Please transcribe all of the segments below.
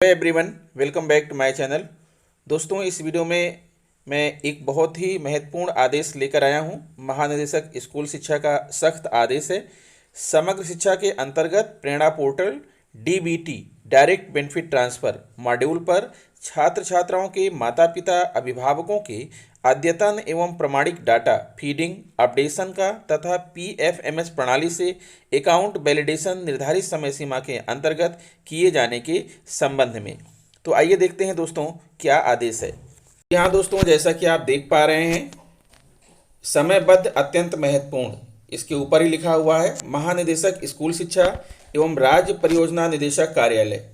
Hello everyone, welcome back to my channel. दोस्तों, इस video में मैं एक बहुत ही महत्वपूर्ण आदेश लेकर आया हूं। महानिदेशक स्कूल शिक्षा का सख्त आदेश है। समग्र शिक्षा के अंतर्गत Prerna portal DBT direct benefit transfer module पर छात्र छात्राओं के माता पिता अभिभावकों के अद्यतन एवं प्रमाणिक डाटा फीडिंग अपडेशन का तथा पीएफएमएस प्रणाली से अकाउंट वैलिडेशन निर्धारित समय सीमा के अंतर्गत किए जाने के संबंध में। तो आइए देखते हैं दोस्तों क्या आदेश है। यहाँ दोस्तों, जैसा कि आप देख पा रहे हैं, समयबद्ध अत्यंत महत्वपूर्ण, इसके ऊपर ही लिखा हुआ है महानिदेशक स्कूल शिक्षा एवं राज्य परियोजना निदेशक कार्यालय,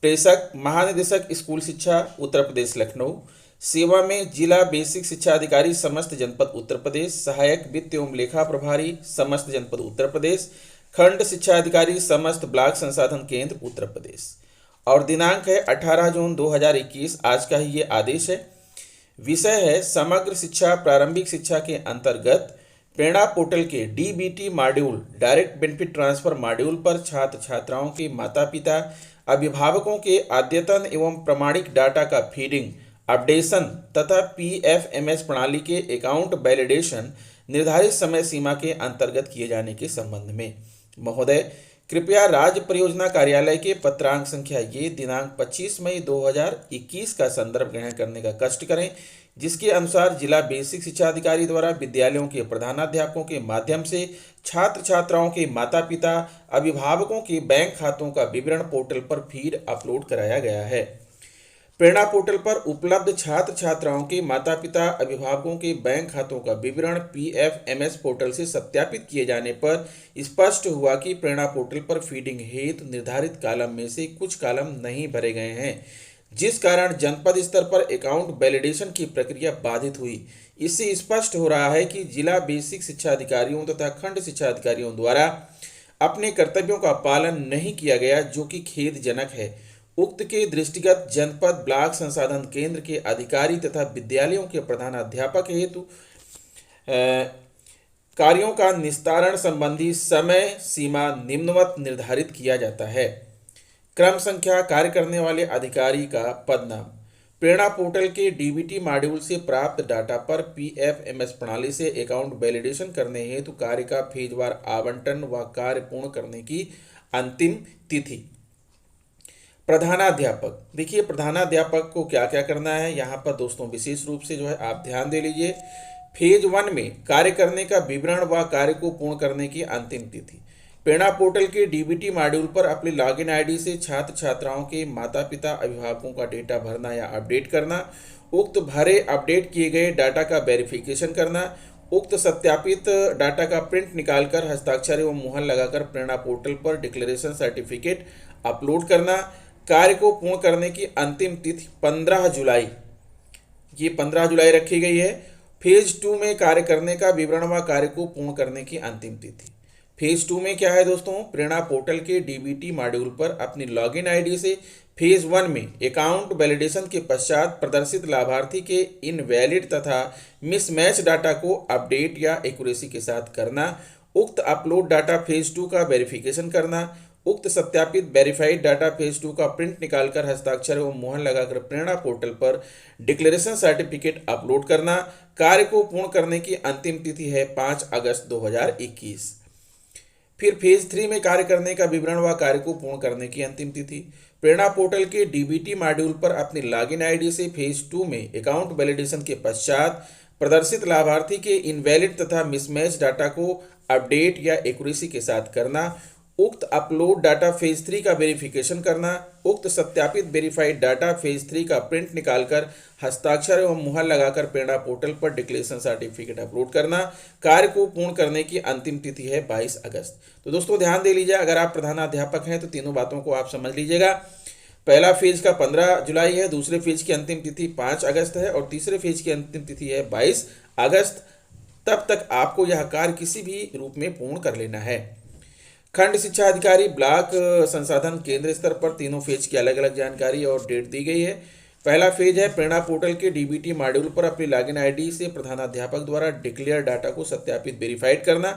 प्रेषक महानिदेशक स्कूल शिक्षा उत्तर प्रदेश लखनऊ, सेवा में जिला बेसिक शिक्षा अधिकारी समस्त जनपद उत्तर प्रदेश, सहायक वित्त एवं लेखा प्रभारी समस्त जनपद उत्तर प्रदेश, खंड शिक्षा अधिकारी समस्त ब्लॉक संसाधन केंद्र उत्तर प्रदेश। और दिनांक है 18 जून 2021, आज का ही ये आदेश है। विषय है समग्र शिक्षा प्रारंभिक शिक्षा के अंतर्गत प्रेरणा पोर्टल के DBT module direct benefit transfer module पर छात्र छात्राओं के माता पिता अभिभावकों के अद्यतन एवं प्रमाणिक डाटा का फीडिंग अपडेशन तथा पीएफएमएस प्रणाली के अकाउंट वैलिडेशन निर्धारित समय सीमा के अंतर्गत किए जाने के संबंध में। महोदय, कृपया राज्य परियोजना कार्यालय के पत्रांक संख्या ये दिनांक 25 मई 2021 का संदर्भ ग्रहण करने का कष्ट करें, जिसके अनुसार जिला बेसिक शिक्षा अधिकारी द्वारा विद्यालयों के प्रधानाध्यापकों के माध्यम से छात्र छात्राओं के माता पिता अभिभावकों के बैंक खातों का विवरण पोर्टल पर फीड अपलोड कराया गया है। प्रेरणा पोर्टल पर उपलब्ध छात्र छात्राओं के माता पिता अभिभावकों के बैंक खातों का विवरण पीएफएमएस पोर्टल से सत्यापित किए जाने पर स्पष्ट हुआ कि प्रेरणा पोर्टल पर फीडिंग हेतु निर्धारित कॉलम में से कुछ कॉलम नहीं भरे गए हैं, जिस कारण जनपद स्तर पर अकाउंट वैलिडेशन की प्रक्रिया बाधित हुई। इससे स्पष्ट हो रहा है कि जिला बेसिक शिक्षा अधिकारियों तथा खंड शिक्षा अधिकारियों द्वारा अपने कर्तव्यों का पालन नहीं किया गया, जो कि खेदजनक है। उक्त के दृष्टिगत जनपद ब्लॉक संसाधन केंद्र के अधिकारी तथा विद्यालयों के प्रधानाध्यापक हेतु कार्यों का निस्तारण संबंधी समय सीमा निम्नवत निर्धारित किया जाता है। क्रम संख्या, कार्य करने वाले अधिकारी का पद नाम, प्रेरणा पोर्टल के डीबीटी मॉड्यूल से प्राप्त डाटा पर पीएफएमएस प्रणाली से अकाउंट वैलिडेशन करने हेतु कार्य का फेजवार आवंटन व कार्य पूर्ण करने की अंतिम तिथि। प्रधानाध्यापक, देखिए प्रधानाध्यापक को क्या क्या करना है यहाँ पर दोस्तों, विशेष रूप से जो है आप ध्यान दे लीजिए। फेज 1 में कार्य करने का विवरण व कार्य को पूर्ण करने की अंतिम तिथि। प्रेरणा पोर्टल के डीबीटी मॉड्यूल पर अपनी लॉगिन आईडी से छात्र छात्राओं के माता पिता अभिभावकों का डेटा भरना या अपडेट करना, उक्त भरे अपडेट किए गए डाटा का वेरिफिकेशन करना, उक्त सत्यापित डाटा का प्रिंट निकालकर हस्ताक्षर एवं मुहर लगाकर प्रेरणा पोर्टल पर डिक्लेरेशन सर्टिफिकेट अपलोड करना। कार्य को पूर्ण करने की अंतिम तिथि 15 जुलाई, ये 15 जुलाई रखी गई है। फेज 2 में कार्य करने का विवरण व कार्य को पूर्ण करने की अंतिम तिथि। फेज 2 में क्या है दोस्तों, प्रेरणा पोर्टल के डीबीटी मॉड्यूल पर अपनी लॉगिन आईडी से फेज 1 में अकाउंट वैलिडेशन के पश्चात प्रदर्शित लाभार्थी के इनवैलिड तथा मिसमैच डाटा को अपडेट या एक्यूरेसी के साथ करना, उक्त अपलोड डाटा फेज 2 का वेरिफिकेशन करना, उक्त सत्यापित वेरीफाइड डाटा फेज 2 का प्रिंट निकालकर हस्ताक्षर एवं मुहर लगाकर प्रेरणा पोर्टल पर डिक्लेरेशन सर्टिफिकेट अपलोड करना। कार्य को पूर्ण करने की अंतिम तिथि है 5 अगस्त 2021। फिर फेज 3 में कार्य करने का विवरण व कार्य को पूर्ण करने की अंतिम तिथि। प्रेरणा पोर्टल के डीबीटी मॉड्यूल पर अपनी लॉगिन आईडी से फेज 2 में अकाउंट वैलिडेशन के पश्चात प्रदर्शित लाभार्थी के इनवैलिड तथा मिसमैच डाटा को अपडेट या एक्यूरेसी के साथ करना, उक्त अपलोड डाटा फेज 3 का वेरिफिकेशन करना, उक्त सत्यापित वेरीफाइड डाटा फेज 3 का प्रिंट निकालकर हस्ताक्षर एवं मुहर लगाकर प्रेरणा पोर्टल पर डिक्लेरेशन सर्टिफिकेट अपलोड करना। कार्य को पूर्ण करने की अंतिम तिथि है 22 अगस्त। तो दोस्तों ध्यान दे लीजिए, अगर आप प्रधानाध्यापक हैं तो तीनों बातों को आप समझ लीजिएगा। पहला फेज का 15 जुलाई है, दूसरे फेज की अंतिम तिथि 5 अगस्त है और तीसरे फेज की अंतिम तिथि है 22 अगस्त। तब तक आपको यह कार्य किसी भी रूप में पूर्ण कर लेना है। खंड शिक्षा अधिकारी ब्लॉक संसाधन केंद्र स्तर पर तीनों फेज की अलग अलग जानकारी और डेट दी गई है। पहला फेज है प्रेरणा पोर्टल के डीबीटी मॉड्यूल पर अपनी लॉगिन आईडी से प्रधानाध्यापक द्वारा डिक्लेयर डाटा को सत्यापित वेरीफाइड करना,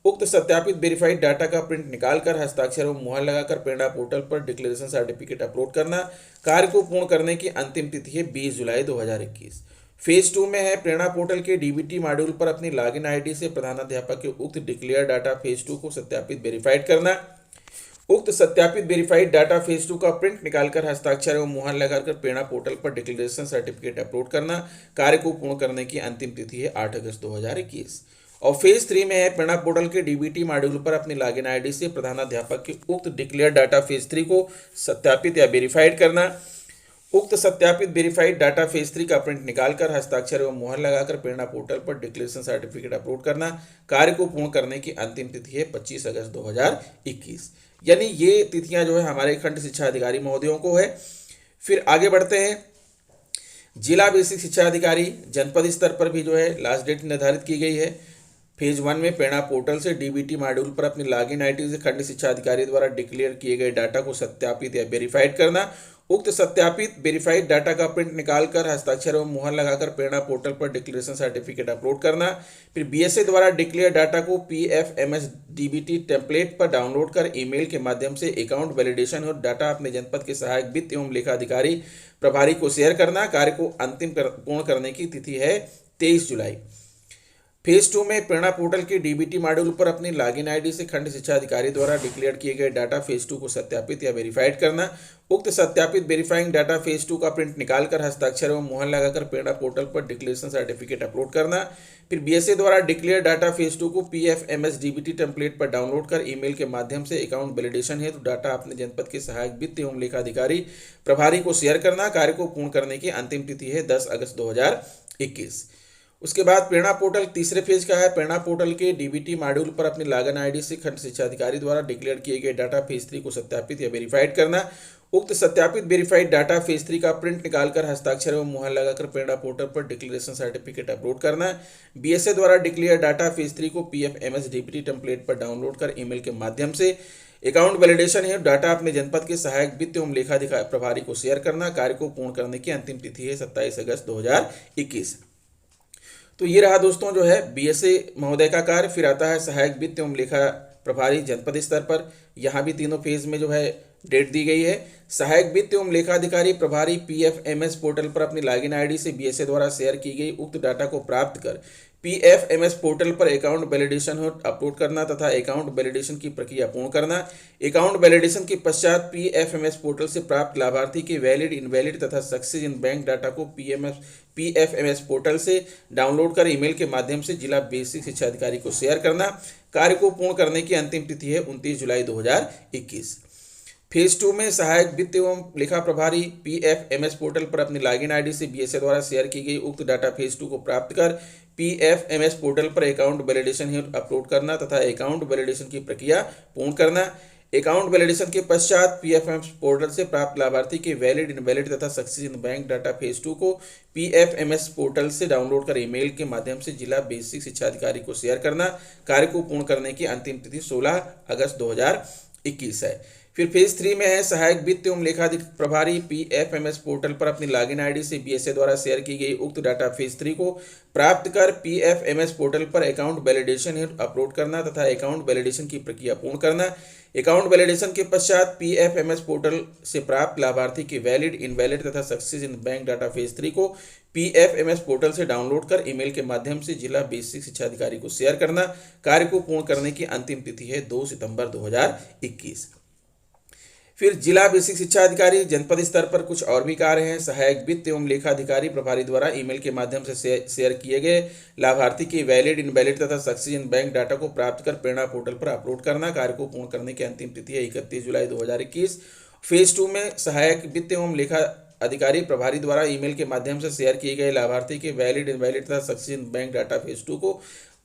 उक्त सत्यापित वेरीफाइड डाटा का प्रिंट निकालकर हस्ताक्षर एवं मुहर लगाकर प्रेरणा पोर्टल पर डिक्लेरेशन सर्टिफिकेट अपलोड करना। कार्य को पूर्ण करने की अंतिम तिथि है 20 जुलाई 2021। फेज 2 में है प्रेरणा पोर्टल के डीबीटी मॉड्यूल पर अपनी लॉगिन आईडी से प्रधानाध्यापक के उक्त डिक्लेयर डाटा फेज 2 को सत्यापित वेरीफाइड करना। उक्त सत्यापित वेरीफाइड डाटा फेज 2 का प्रिंट निकालकर हस्ताक्षर एवं मुहर लगाकर प्रेरणा पोर्टल पर डिक्लेरेशन सर्टिफिकेट अपलोड करना। कार्य को पूर्ण करने की अंतिम तिथि है 8 अगस्त 2021। और फेज 3 में है प्रेरणा पोर्टल के डीबीटी मॉड्यूल पर अपनी लॉगिन आईडी से प्रधानाध्यापक के उक्त डिक्लेयर डाटा फेज 3 को सत्यापित या वेरीफाइड करना। उक्त सत्यापित वेरीफाइड डाटा फेज 3 का प्रिंट निकालकर हस्ताक्षर एवं मुहर लगाकर प्रेरणा पोर्टल पर डिक्लेरेशन सर्टिफिकेट अपलोड करना। कार्य को पूर्ण करने की अंतिम तिथि है 25 अगस्त 2021। यानी ये तिथियां जो है हमारे खंड शिक्षा अधिकारी महोदयों को है। फिर आगे बढ़ते हैं, जिला बेसिक शिक्षा अधिकारी जनपद स्तर पर भी जो है लास्ट डेट निर्धारित की गई है। फेज 1 में प्रेरणा पोर्टल से डीबीटी मॉड्यूल पर अपनी लॉगिन आईडी से खंड शिक्षा अधिकारी द्वारा डिक्लेयर किए गए डाटा को सत्यापित या वेरीफाइड करना। उक्त सत्यापित वेरीफाइड डाटा का प्रिंट निकालकर हस्ताक्षर एवं मुहर लगाकर प्रेरणा पोर्टल पर डिक्लेरेशन सर्टिफिकेट अपलोड करना। फिर बीएसए द्वारा डिक्लेयर डाटा को पीएफएमएस डीबीटी टेम्पलेट पर डाउनलोड कर ईमेल के माध्यम से अकाउंट वैलिडेशन और डाटा अपने जनपद के सहायक वित्त एवं लेखाधिकारी प्रभारी को शेयर करना। कार्य को अंतिम पूर्ण करने की तिथि है 23 जुलाई। फेज 2 में प्रेरणा पोर्टल के डीबीटी मॉड्यूल पर अपनी लॉगिन आईडी से खंड शिक्षा अधिकारी द्वारा डिक्लेयर किए गए डाटा फेज 2 को सत्यापित या वेरीफाइड करना। उक्त सत्यापित वेरीफाइंग डाटा फेज 2 का प्रिंट निकालकर हस्ताक्षर एवं मुहर लगाकर प्रेरणा पोर्टल पर डिक्लेरेशन सर्टिफिकेट अपलोड करना। फिर बीएसए द्वारा डिक्लेयर डाटा फेज 2 को पीएफएमएस डीबीटी टेम्पलेट पर डाउनलोड कर ईमेल के माध्यम से अकाउंट वैलिडेशन हेतु डाटा अपने जनपद के सहायक वित्त एवं लेखाधिकारी प्रभारी को शेयर करना। कार्य को पूर्ण करने की अंतिम तिथि है 10 अगस्त 2021। उसके बाद प्रेरणा पोर्टल तीसरे फेज का है। प्रेरणा पोर्टल के डीबीटी मॉड्यूल पर अपनी लॉगिन आईडी से खंड शिक्षा अधिकारी द्वारा डिक्लेयर किए गए डाटा फेज 3 को सत्यापित या वेरीफाइड करना। उक्त सत्यापित वेरीफाइड डाटा फेज 3 का प्रिंट निकालकर हस्ताक्षर एवं मुहर लगाकर प्रेरणा पोर्टल पर डिक्लेरेशन सर्टिफिकेट अपलोड करना। बीएसए द्वारा डिक्लेयर डाटा फेज 3 को पीएफएमएस डीबीटी टेम्पलेट पर डाउनलोड कर ईमेल के माध्यम से अकाउंट वैलिडेशन है डाटा अपने जनपद के सहायक वित्त एवं लेखाधिकारी प्रभारी को शेयर करना। कार्य को पूर्ण करने की अंतिम तिथि है 27 अगस्त 2021। तो ये रहा दोस्तों जो है बीएसए महोदय का कार्य। फिर आता है सहायक वित्त एवं लेखा प्रभारी जनपद स्तर पर। यहाँ भी तीनों फेज में जो है डेट दी गई है। सहायक वित्त एवं लेखाधिकारी प्रभारी पीएफएमएस पोर्टल पर अपनी लॉगिन आईडी से बीएसए द्वारा शेयर की गई उक्त डाटा को प्राप्त कर पीएफएमएस पोर्टल पर अकाउंट वैलिडेशन अपलोड करना तथा अकाउंट वैलिडेशन की प्रक्रिया पूर्ण करना। अकाउंट वैलिडेशन के पश्चात पीएफएमएस पोर्टल से प्राप्त लाभार्थी के वैलिड, इनवैलिड तथा सक्सेस इन बैंक डाटा को पीएफएमएस पोर्टल से डाउनलोड कर ईमेल के माध्यम से जिला बेसिक शिक्षा अधिकारी को शेयर करना। कार्य को पूर्ण करने की अंतिम तिथि है 29 जुलाई 2021। फेज 2 में सहायक वित्त एवं लेखा प्रभारी पीएफएमएस पोर्टल पर अपनी लॉगिन आईडी से बीएसए द्वारा शेयर की गई उक्त डाटा फेज 2 को प्राप्त कर पीएफएमएस पोर्टल पर अकाउंट वैलिडेशन अपलोड करना तथा अकाउंट वैलिडेशन की प्रक्रिया पूर्ण करना। अकाउंट वैलिडेशन के पश्चात पीएफएमएस पोर्टल से प्राप्त लाभार्थी के वैलिड, इनवैलिड तथा success in bank data phase 2 को पीएफएमएस पोर्टल से डाउनलोड कर ईमेल के माध्यम से जिला बेसिक शिक्षा अधिकारी को शेयर करना। कार्य को पूर्ण करने की अंतिम तिथि 16 अगस्त 2021 है। फिर फेज 3 में है सहायक वित्त एवं लेखा प्रभारी पीएफएमएस पोर्टल पर अपनी लॉगिन आईडी से बीएसए द्वारा शेयर की गई उक्त डाटा फेज 3 को प्राप्त कर पीएफएमएस पोर्टल पर अकाउंट वैलिडेशन अपलोड करना तथा अकाउंट वैलिडेशन की प्रक्रिया पूर्ण करना। अकाउंट वैलिडेशन के पश्चात पीएफएमएस पोर्टल से प्राप्त लाभार्थी के वैलिड, इनवैलिड तथा success in bank data phase 3 को पीएफएमएस पोर्टल से डाउनलोड कर ईमेल के माध्यम से जिला बेसिक शिक्षा अधिकारी को शेयर करना। कार्य को पूर्ण करने की अंतिम तिथि है 2 सितंबर 2021। फिर जिला बेसिक शिक्षा अधिकारी जनपद स्तर पर कुछ और भी कार्य हैं। सहायक वित्त एवं लेखाधिकारी प्रभारी द्वारा ईमेल के माध्यम से शेयर किए गए लाभार्थी के वैलिड, इनवैलिड तथा सक्सेस इन बैंक डाटा को प्राप्त कर प्रेरणा पोर्टल पर अपलोड करना। कार्य को पूर्ण करने की अंतिम तिथि है 31 जुलाई 2021। फेज 2 में सहायक वित्त एवं लेखा अधिकारी प्रभारी द्वारा ईमेल के माध्यम से शेयर किए गए लाभार्थी के वैलिड, इनवैलिड तथा success in bank data phase 2 को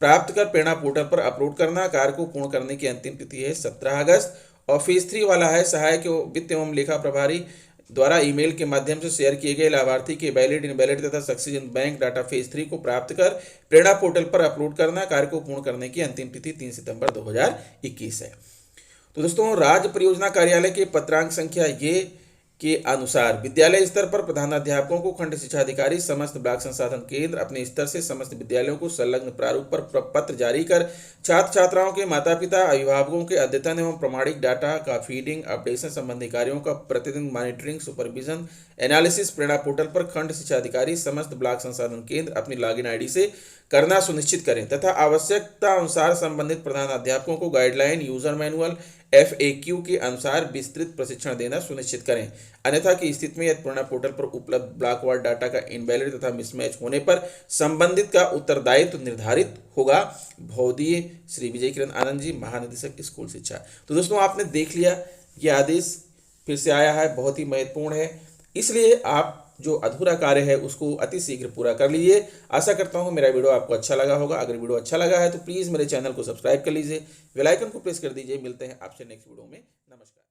प्राप्त कर प्रेरणा पोर्टल पर अपलोड करना। कार्य को पूर्ण करने की अंतिम तिथि है 17 अगस्त। और फेज 3 वाला है सहायक वित्त एवं लेखा प्रभारी द्वारा ईमेल के माध्यम से शेयर किए गए लाभार्थी के वैलिड, इनवैलिड तथा success in bank data phase 3 को प्राप्त कर प्रेरणा पोर्टल पर अपलोड करना। कार्य को पूर्ण करने की अंतिम तिथि 3 सितंबर 2021 है। तो दोस्तों राज्य परियोजना कार्यालय के पत्रांक संख्या ये के अनुसार विद्यालय स्तर पर प्रधानाध्यापकों को खंड शिक्षा अधिकारी समस्त ब्लॉक संसाधन केंद्र अपने स्तर से समस्त विद्यालयों को संलग्न प्रारूप पर पत्र जारी कर छात्र छात्राओं के माता पिता अभिभावकों के अद्यतन एवं प्रमाणिक डाटा का फीडिंग अपडेशन संबंधी कार्यों का प्रतिदिन मॉनिटरिंग सुपरविजन एनालिसिस प्रेरणा पोर्टल पर खंड शिक्षा अधिकारी समस्त ब्लॉक संसाधन केंद्र अपनी लॉगिन आईडी से करना सुनिश्चित करें तथा आवश्यकता अनुसार संबंधित प्रधानाध्यापकों को गाइडलाइन यूजर मैनुअल FAQ के अनुसार विस्तृत प्रशिक्षण देना सुनिश्चित करें। अन्यथा की स्थिति में यदि प्रेरणा पोर्टल पर उपलब्ध ब्लॉकवार डाटा का इनवैलिड तथा मिसमैच होने पर संबंधित का उत्तरदायित्व निर्धारित होगा। भौदीय श्री विजय किरण आनंद जी, महानिदेशक स्कूल शिक्षा। तो दोस्तों आपने देख लिया, ये आदेश फिर से आया है, बहुत ही महत्वपूर्ण है, इसलिए आप जो अधूरा कार्य है उसको अति शीघ्र पूरा कर लीजिए। आशा करता हूँ मेरा वीडियो आपको अच्छा लगा होगा। अगर वीडियो अच्छा लगा है तो प्लीज़ मेरे चैनल को सब्सक्राइब कर लीजिए, बेल आइकन को प्रेस कर दीजिए। मिलते हैं आपसे नेक्स्ट वीडियो में। नमस्कार।